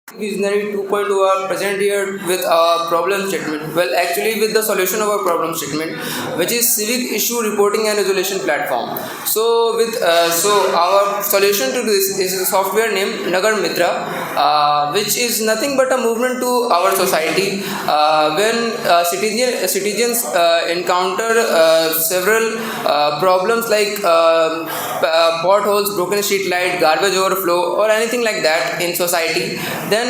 Visionary 2.0 are present here with a problem statement. Well, actually, with the solution of our problem statement, which is civic issue reporting and resolution platform. So our solution to this is a software named Nagar Mitra, which is nothing but a movement to our society when citizens encounter several problems like potholes, broken street light, garbage overflow, or anything like that in society. Then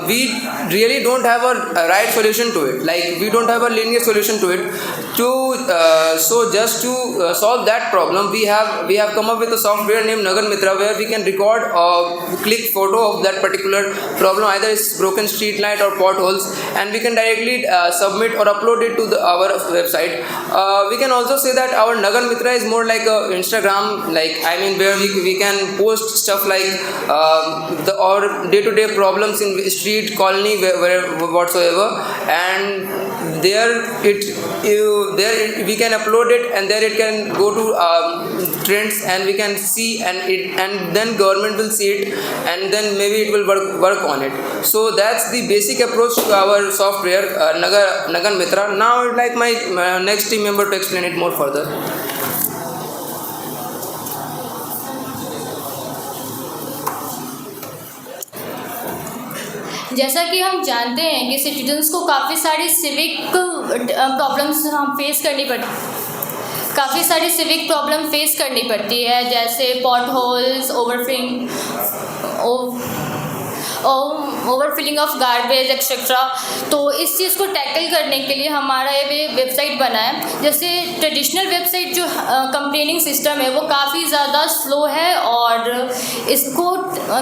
we really don't have a right solution to it. Like we don't have a linear solution to it. So just to solve that problem, we have come up with a software named Nagar Mitra, where we can record a click photo of that particular problem, either it's broken street light or potholes, and we can directly submit or upload it to our website. We can also say that our Nagar Mitra is more like a Instagram, where we can post stuff like our day-to-day problems in street, colony, where whatsoever, and there we can upload it, and there it can go to trends, and we can see, and then government will see it, and then maybe it will work on it. So that's the basic approach to our software, Nagar Mitra. Now I would like my next team member to explain it more further. जैसा कि हम जानते हैं कि citizens को काफ़ी सारी civic problems हम फेस करनी पड़ती है, जैसे pot holes, overfilling of garbage etcetera. तो इस चीज़ को टैकल करने के लिए हमारा ये वेबसाइट बना है। जैसे ट्रेडिशनल वेबसाइट जो कंप्लेनिंग सिस्टम है वो काफ़ी ज़्यादा स्लो है, और इसको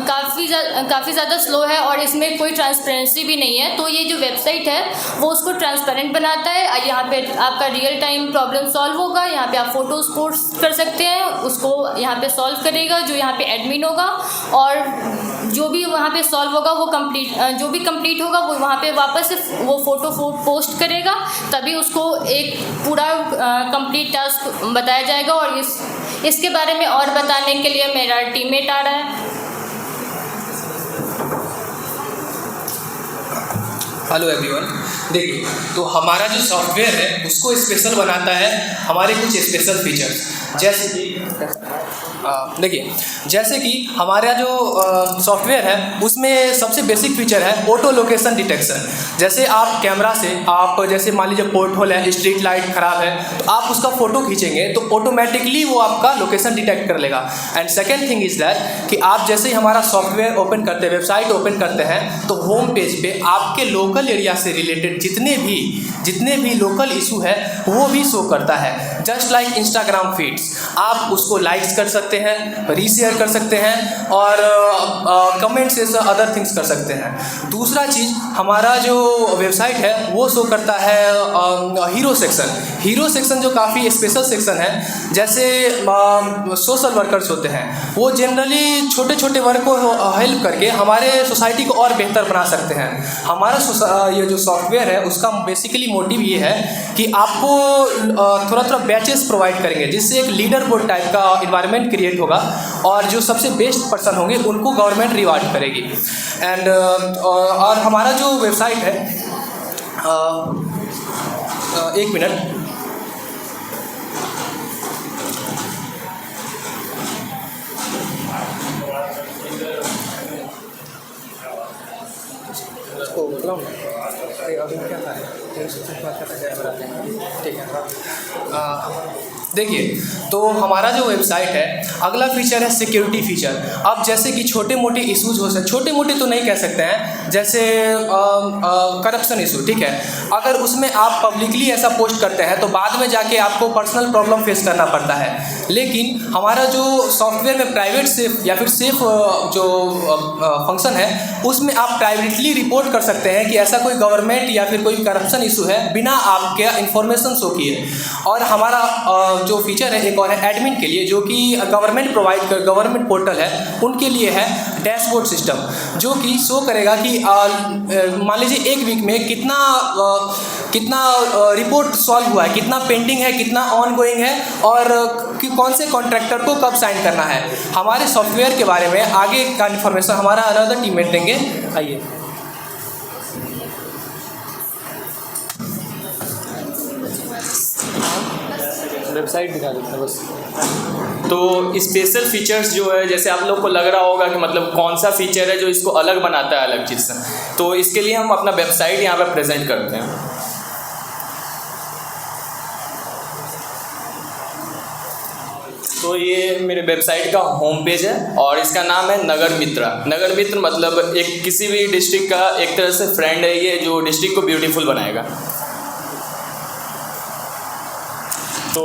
काफ़ी ज़्यादा स्लो है, और इसमें कोई ट्रांसपेरेंसी भी नहीं है। तो ये जो वेबसाइट है वो उसको ट्रांसपेरेंट बनाता है। यहाँ पे आपका रियल टाइम प्रॉब्लम सॉल्व होगा, यहाँ पे आप फ़ोटोज़ पोस्ट कर सकते हैं, उसको यहाँ पे सॉल्व करेगा जो यहाँ पे एडमिन होगा, और जो भी वहाँ पे सॉल्व होगा वो जो भी कंप्लीट होगा वो वहाँ पे वापस से वो फ़ोटो पोस्ट करेगा, तभी उसको एक पूरा कंप्लीट टास्क बताया जाएगा। और इसके बारे में और बताने के लिए मेरा टीममेट आ रहा है। Hello everyone. देखिए, तो हमारा जो सॉफ्टवेयर है उसको स्पेशल बनाता है हमारे कुछ स्पेशल फीचर्स, जैसे कि हमारा जो सॉफ्टवेयर है उसमें सबसे बेसिक फीचर है ऑटो लोकेशन डिटेक्शन। जैसे आप कैमरा से जैसे मान लीजिए पोर्ट होल है, स्ट्रीट लाइट ख़राब है, तो आप उसका फ़ोटो खींचेंगे तो ऑटोमेटिकली वो आपका लोकेशन डिटेक्ट कर लेगा। And second thing is that कि आप जैसे ही हमारा सॉफ्टवेयर ओपन करते हैं, वेबसाइट ओपन करते हैं, तो होम पेज पे आपके लोकल एरिया से रिलेटेड जितने भी लोकल इशू है वो भी शो करता है। जस्ट लाइक इंस्टाग्राम फीड्स, आप उसको लाइक्स कर सकते हैं, रीशेयर कर सकते हैं, और कमेंट्स से अदर थिंग्स कर सकते हैं। दूसरा चीज़, हमारा जो वेबसाइट है वो शो करता है हीरो सेक्शन जो काफ़ी स्पेशल सेक्शन है। जैसे सोशल वर्कर्स होते हैं, वो जनरली छोटे छोटे वर्क को हेल्प करके हमारे सोसाइटी को और बेहतर बना सकते हैं। हमारा ये जो सॉफ्टवेयर है उसका बेसिकली मोटिव ये है कि आपको थोड़ा बैचेस प्रोवाइड करेंगे, जिससे एक लीडर बोर्ड टाइप का इन्वायरमेंट क्रिएट होगा, और जो सबसे बेस्ट पर्सन होंगे उनको गवर्नमेंट रिवार्ड करेगी। एंड और हमारा जो वेबसाइट है, एक मिनट, ठीक है। देखिए, तो हमारा जो वेबसाइट है, अगला फीचर है सिक्योरिटी फीचर। अब जैसे कि छोटे मोटे इश्यूज हो सकते, छोटे मोटे तो नहीं कह सकते हैं, जैसे करप्शन इशू, ठीक है, अगर उसमें आप पब्लिकली ऐसा पोस्ट करते हैं तो बाद में जाके आपको पर्सनल प्रॉब्लम फेस करना पड़ता है। लेकिन हमारा जो सॉफ्टवेयर में प्राइवेट सेफ या फिर सेफ जो फंक्शन है, उसमें आप प्राइवेटली रिपोर्ट कर सकते हैं कि ऐसा कोई गवर्नमेंट या फिर कोई करप्शन इशू है, बिना आपके इन्फॉर्मेशन शो किए। और हमारा जो फीचर है एक और है एडमिन के लिए, जो कि गवर्नमेंट पोर्टल है उनके लिए है डैशबोर्ड सिस्टम, जो कि शो करेगा कि मान लीजिए एक वीक में कितना कितना रिपोर्ट सॉल्व हुआ है, कितना पेंडिंग है, कितना ऑन गोइंग है, और कि कौन से कॉन्ट्रैक्टर को कब साइन करना है। हमारे सॉफ्टवेयर के बारे में आगे का इन्फॉर्मेशन हमारा अनदर टीममेट देंगे। आइए। वेबसाइट दिखा देते हैं बस। तो स्पेशल फीचर्स जो है, जैसे आप लोग को लग रहा होगा कि मतलब कौन सा फीचर है जो इसको अलग बनाता है अलग चीज़ से, तो इसके लिए हम अपना वेबसाइट यहाँ पे प्रेजेंट करते हैं। तो ये मेरे वेबसाइट का होम पेज है और इसका नाम है नगर मित्र। नगर मित्र मतलब एक किसी भी डिस्ट्रिक्ट का एक तरह से फ्रेंड है ये, जो डिस्ट्रिक्ट को ब्यूटीफुल बनाएगा। तो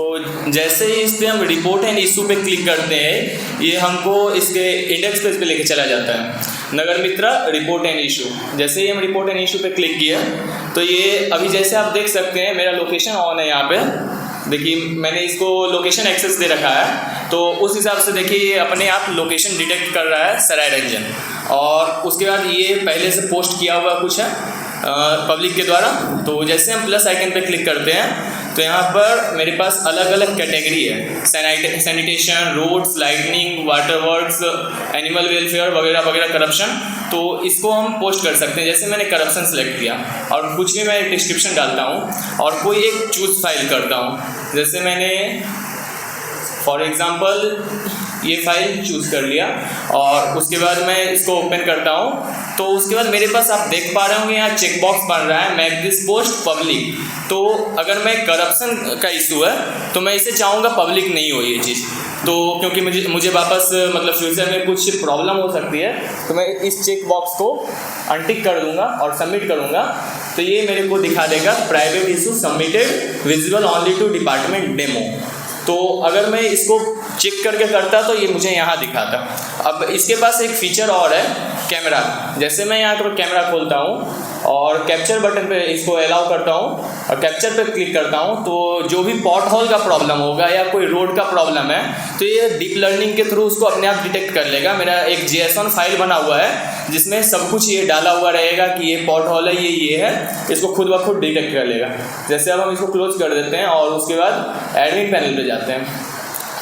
जैसे ही इस पर हम रिपोर्ट एंड इशू पे क्लिक करते हैं, ये हमको इसके इंडेक्स पेज पे लेके चला जाता है, नगर मित्र रिपोर्ट एंड इशू। जैसे ही हम रिपोर्ट एंड इशू पे क्लिक किया तो ये अभी जैसे आप देख सकते हैं मेरा लोकेशन ऑन है। यहाँ पे देखिए मैंने इसको लोकेशन एक्सेस दे रखा है, तो उस हिसाब से देखिए ये अपने आप लोकेशन डिटेक्ट कर रहा है सराय रंजन। और उसके बाद ये पहले से पोस्ट किया हुआ कुछ है पब्लिक के द्वारा। तो जैसे हम प्लस आइकन पे क्लिक करते हैं तो यहाँ पर मेरे पास अलग अलग कैटेगरी है, sanitation, roads, lightning, water works, animal welfare वगैरह वगैरह, करप्शन। तो इसको हम पोस्ट कर सकते हैं। जैसे मैंने करप्शन सेलेक्ट किया और कुछ भी मैं डिस्क्रिप्शन डालता हूँ और कोई एक चूज फाइल करता हूँ। जैसे मैंने फॉर एग्ज़ाम्पल ये फाइल चूज़ कर लिया और उसके बाद मैं इसको ओपन करता हूँ। तो उसके बाद मेरे पास आप देख पा रहे होंगे यहाँ चेक बॉक्स बन रहा है, मेक दिस पोस्ट पब्लिक। तो अगर मैं करप्शन का इशू है तो मैं इसे चाहूँगा पब्लिक नहीं हो ये चीज़, तो क्योंकि मुझे वापस मतलब फ्यूचर में कुछ प्रॉब्लम हो सकती है, तो मैं इस चेक बॉक्स को अनटिक कर दूँगा और सबमिट करूँगा। तो ये मेरे को दिखा देगा private issue submitted visible only to department demo. तो अगर मैं इसको चेक करके करता तो ये मुझे यहाँ दिखाता। अब इसके पास एक फ़ीचर और है, कैमरा। जैसे मैं यहाँ पर कैमरा खोलता हूँ और कैप्चर बटन पे इसको अलाउ करता हूँ और कैप्चर पे क्लिक करता हूँ, तो जो भी पॉट होल का प्रॉब्लम होगा या कोई रोड का प्रॉब्लम है तो ये डीप लर्निंग के थ्रू उसको अपने आप डिटेक्ट कर लेगा। मेरा एक JSON फाइल बना हुआ है जिसमें सब कुछ ये डाला हुआ रहेगा कि ये पॉट होल है, ये है, इसको खुद ब खुद डिटेक्ट कर लेगा। जैसे अब हम इसको क्लोज कर देते हैं और उसके बाद एडमिन पैनल पे जाते हैं।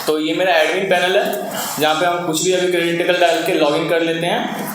तो ये मेरा एडमिन पैनल है जहाँ पे हम कुछ भी अभी क्रेडेंशियल डाल के लॉगिन कर लेते हैं।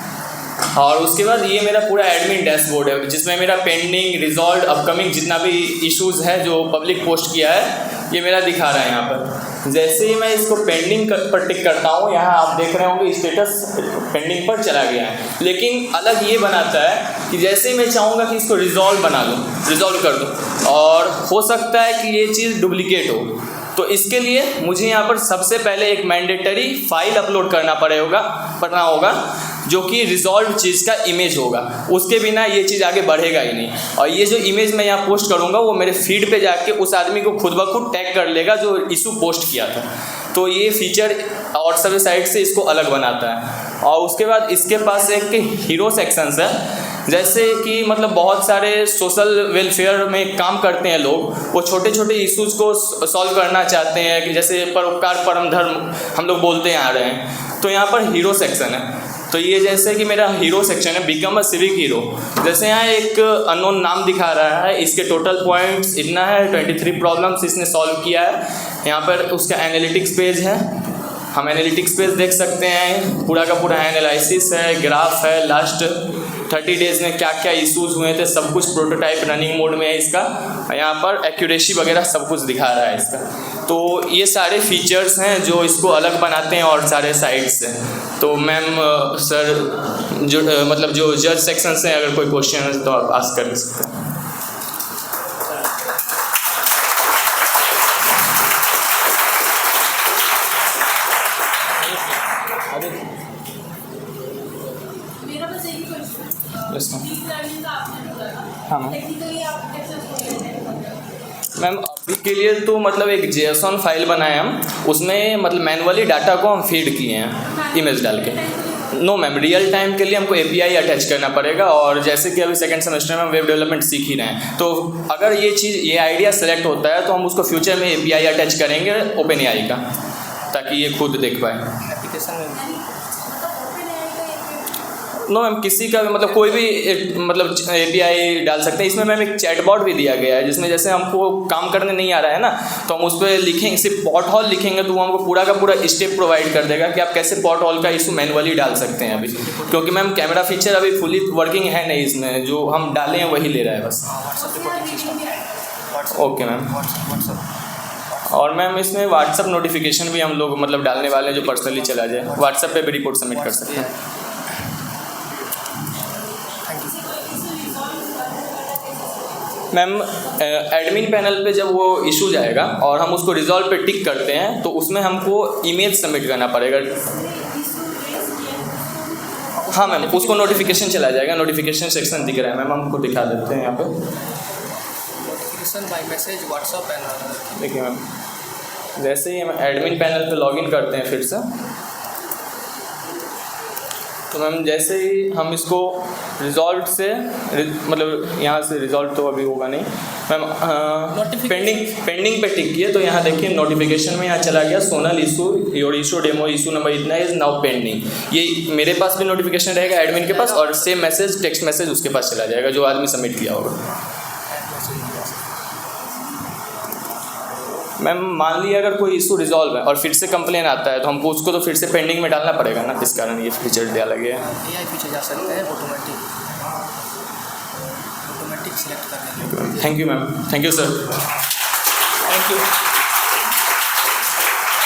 और उसके बाद ये मेरा पूरा एडमिन डैशबोर्ड है जिसमें मेरा पेंडिंग, रिजॉल्व, अपकमिंग जितना भी इश्यूज़ है जो पब्लिक पोस्ट किया है ये मेरा दिखा रहा है यहाँ पर। जैसे ही मैं इसको पेंडिंग पर टिक करता हूँ, यहाँ आप देख रहे होंगे स्टेटस पेंडिंग पर चला गया है। लेकिन अलग ये बनाता है कि जैसे ही मैं चाहूँगा कि इसको रिजॉल्व बना दूँ, रिजॉल्व कर दूँ, और हो सकता है कि ये चीज़ डुप्लीकेट हो, तो इसके लिए मुझे यहाँ पर सबसे पहले एक मैंडेटरी फाइल अपलोड करना पड़ना होगा जो कि रिजॉल्व चीज़ का इमेज होगा। उसके बिना ये चीज़ आगे बढ़ेगा ही नहीं। और ये जो इमेज मैं यहाँ पोस्ट करूँगा वो मेरे फीड पे जाके उस आदमी को खुद ब खुद टैग कर लेगा जो इशू पोस्ट किया था। तो ये फीचर व्हाट्सएप साइट से इसको अलग बनाता है। और उसके बाद इसके पास एक हीरो सेक्शंस है, जैसे कि मतलब बहुत सारे सोशल वेलफेयर में काम करते हैं लोग, वो छोटे छोटे इश्यूज़ को सॉल्व करना चाहते हैं कि जैसे परोपकार परम धर्म हम लोग बोलते आ रहे हैं। तो यहाँ पर हीरो सेक्शन है। तो ये जैसे कि मेरा हीरो सेक्शन है, बिकम अ सिविक हीरो। जैसे यहाँ एक अननोन नाम दिखा रहा है, इसके टोटल पॉइंट्स इतना है, 23 प्रॉब्लम्स इसने सॉल्व किया है। यहाँ पर उसका एनालिटिक्स पेज है, हम एनालिटिक्स पेज देख सकते हैं, पूरा का पूरा एनालिसिस है, ग्राफ है, लास्ट 30 डेज़ में क्या क्या इश्यूज़ हुए थे सब कुछ प्रोटोटाइप रनिंग मोड में है इसका। यहाँ पर एक्यूरेसी वगैरह सब कुछ दिखा रहा है इसका। तो ये सारे फीचर्स हैं जो इसको अलग बनाते हैं और सारे साइट्स से। तो मैम सर जो मतलब जो जज सेक्शन से अगर कोई क्वेश्चन है तो आप आस्क कर सकते हैं। हाँ मैम, अभी के लिए तो मतलब एक JSON फाइल बनाए हम, उसमें मतलब मैनुअली डाटा को हम फीड किए हैं इमेज डाल के। नो मैम, रियल टाइम के लिए हमको API अटैच करना पड़ेगा। और जैसे कि अभी सेकंड सेमेस्टर में हम वेब डेवलपमेंट सीख ही रहे हैं, तो अगर ये आइडिया सेलेक्ट होता है तो हम उसको फ्यूचर में API अटैच करेंगे OpenAI का, ताकि ये खुद देख पाए। नो मैम, किसी का भी मतलब कोई भी मतलब API डाल सकते हैं। इसमें मैम एक चैटबॉट भी दिया गया है, जिसमें जैसे हमको काम करने नहीं आ रहा है ना, तो हम उस पर लिखेंगे, सिर्फ पॉट हॉल लिखेंगे तो वो हमको पूरा का पूरा स्टेप प्रोवाइड कर देगा कि आप कैसे पॉट हॉल का इशू मैनुअली डाल सकते हैं अभी, क्योंकि मैम कैमरा फीचर अभी फुली वर्किंग है नहीं इसमें, जो हम डाले हैं वही ले रहा है बस। Okay ma'am. और मैम इसमें व्हाट्सअप नोटिफिकेशन भी हम लोग मतलब डालने वाले हैं, जो पर्सनली चला जाए, व्हाट्सएप पे भी रिपोर्ट सबमिट कर सकते हैं। मैम एडमिन पैनल पे जब वो इशू जाएगा और हम उसको रिजॉल्व पे टिक करते हैं तो उसमें हमको इमेज सबमिट करना पड़ेगा। हाँ मैम, उसको नोटिफिकेशन चला जाएगा, नोटिफिकेशन सेक्शन दिख रहा है मैम, हमको दिखा देते हैं यहाँ पे। बाय मैसेज व्हाट्सएप एंड देखिए मैम, जैसे ही हम एडमिन पैनल पे लॉगिन करते हैं फिर से, तो मैम जैसे ही हम इसको रिजॉल्व से मतलब यहाँ से रिजॉल्व तो अभी होगा नहीं मैम, पेंडिंग पे टिक किए तो यहाँ देखिए नोटिफिकेशन में यहाँ चला गया Sonal issue, your issue demo issue number इतना इज नाउ पेंडिंग। ये मेरे पास भी नोटिफिकेशन रहेगा एडमिन के पास, और सेम मैसेज टेक्स्ट मैसेज उसके पास चला जाएगा जो आदमी सबमिट किया होगा। मैम मान लिया अगर कोई इशू रिजॉल्व है और फिर से कंप्लेन आता है तो हमको उसको तो फिर से पेंडिंग में डालना पड़ेगा ना, इस कारण ये फीचर डाला गया है। AI फीचर जा सकते हैं ऑटोमेटिक सिलेक्ट करने के लिए। Thank you ma'am, thank you sir, thank you.